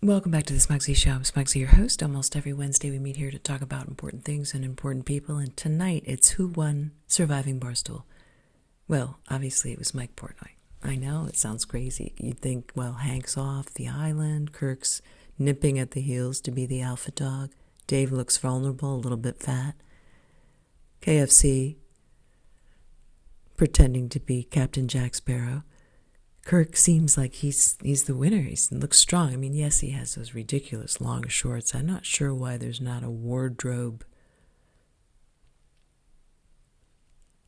Welcome back to the Smugsy Show. I'm Smugsy, your host. Almost every Wednesday we meet here to talk about important things and important people, and tonight it's who won Surviving Barstool. Well, obviously it was Mike Portnoy. I know, it sounds crazy. You'd think, well, Hank's off the island, Kirk's nipping at the heels to be the alpha dog, Dave looks vulnerable, a little bit fat, KFC pretending to be Captain Jack Sparrow. Kirk seems like he's the winner. He looks strong. I mean, yes, he has those ridiculous long shorts. I'm not sure why there's not a wardrobe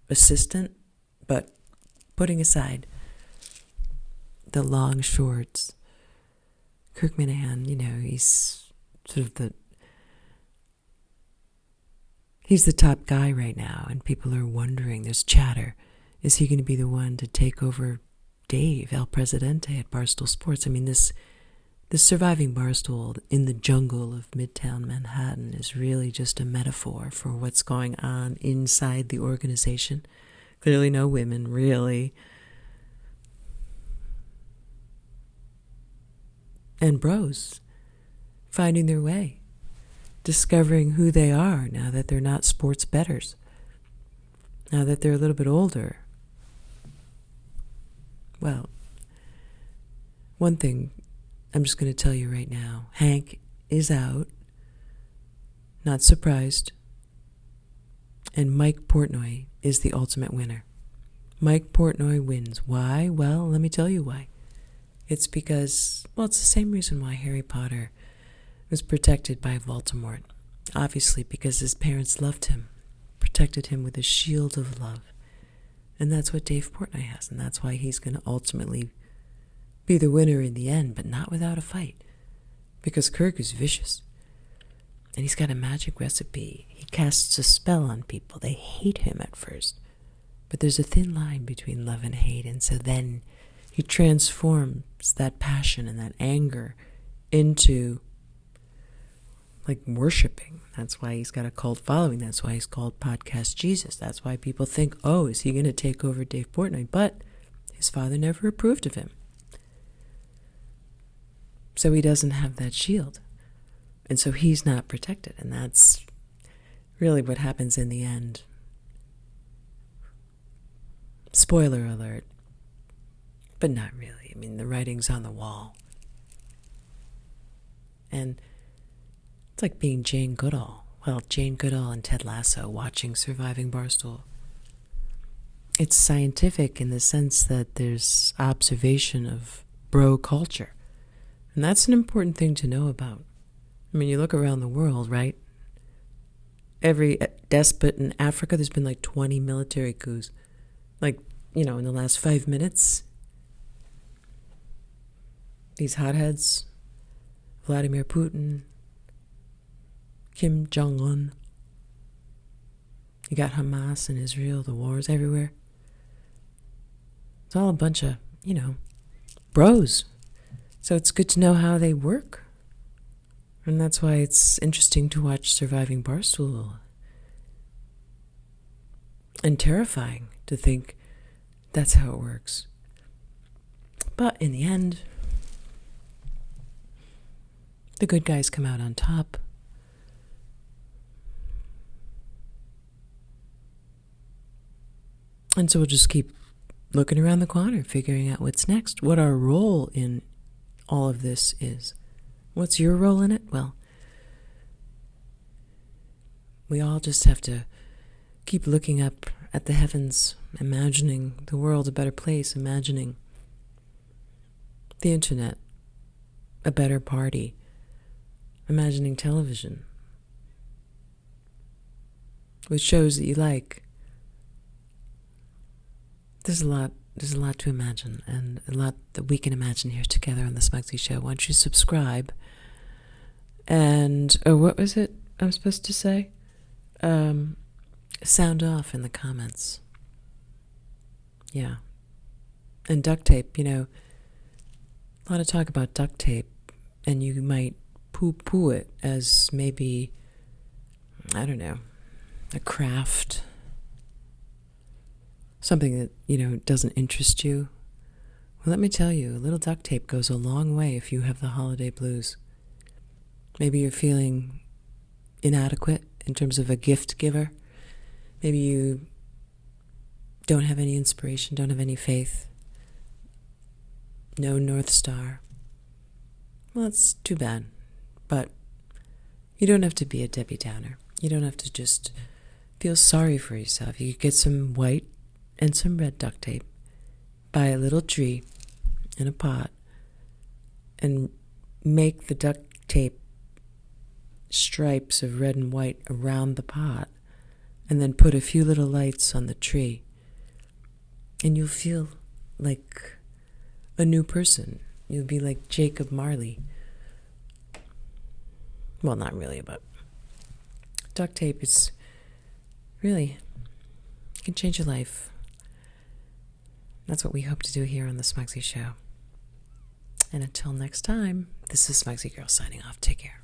assistant, but putting aside the long shorts, Kirk Minihane, he's sort of he's the top guy right now, and people are wondering, there's chatter, is he going to be the one to take over Dave, El Presidente at Barstool Sports? I mean, this surviving Barstool in the jungle of Midtown Manhattan is really just a metaphor for what's going on inside the organization. Clearly no women, really. And bros finding their way, discovering who they are now that they're not sports bettors, now that they're a little bit older. Well, one thing I'm just going to tell you right now. Hank is out. Not surprised. And Mike Portnoy is the ultimate winner. Mike Portnoy wins. Why? Well, let me tell you why. It's because, it's the same reason why Harry Potter was protected by Voldemort. Obviously, because his parents loved him, protected him with a shield of love. And that's what Dave Portnoy has, and that's why he's going to ultimately be the winner in the end, but not without a fight. Because Kirk is vicious, and he's got a magic recipe. He casts a spell on people. They hate him at first, but there's a thin line between love and hate, and so then he transforms that passion and that anger into worshiping. That's why he's got a cult following. That's why he's called Podcast Jesus. That's why people think, is he going to take over Dave Portnoy? But his father never approved of him. So he doesn't have that shield. And so he's not protected. And that's really what happens in the end. Spoiler alert. But not really. I mean, the writing's on the wall. And it's like being Jane Goodall. Well, Jane Goodall and Ted Lasso watching Surviving Barstool. It's scientific in the sense that there's observation of bro culture. And that's an important thing to know about. I mean, you look around the world, right? Every despot in Africa, there's been 20 military coups. In the last 5 minutes. These hotheads, Vladimir Putin, Kim Jong-un. You got Hamas and Israel, the wars everywhere. It's all a bunch of, bros. So it's good to know how they work. And that's why it's interesting to watch Surviving Barstool. And terrifying to think that's how it works. But in the end, the good guys come out on top. And so we'll just keep looking around the corner, figuring out what's next, what our role in all of this is. What's your role in it? Well, we all just have to keep looking up at the heavens, imagining the world a better place, imagining the internet a better party, imagining television with shows that you like. There's a lot to imagine, and a lot that we can imagine here together on the Smugsy Show. Why don't you subscribe? And what was it I'm supposed to say? Sound off in the comments. Yeah. And duct tape, a lot of talk about duct tape, and you might poo-poo it as maybe, I don't know, a craft, something that, doesn't interest you. Well, let me tell you, a little duct tape goes a long way if you have the holiday blues. Maybe you're feeling inadequate in terms of a gift giver. Maybe you don't have any inspiration, don't have any faith, no North Star. Well, it's too bad. But you don't have to be a Debbie Downer. You don't have to just feel sorry for yourself. You could get some white and some red duct tape, buy a little tree in a pot, and make the duct tape stripes of red and white around the pot, and then put a few little lights on the tree. And you'll feel like a new person. You'll be like Jacob Marley. Well, not really, but duct tape is really, it can change your life. That's what we hope to do here on the Smugsy Show. And until next time, this is Smugsy Girl signing off. Take care.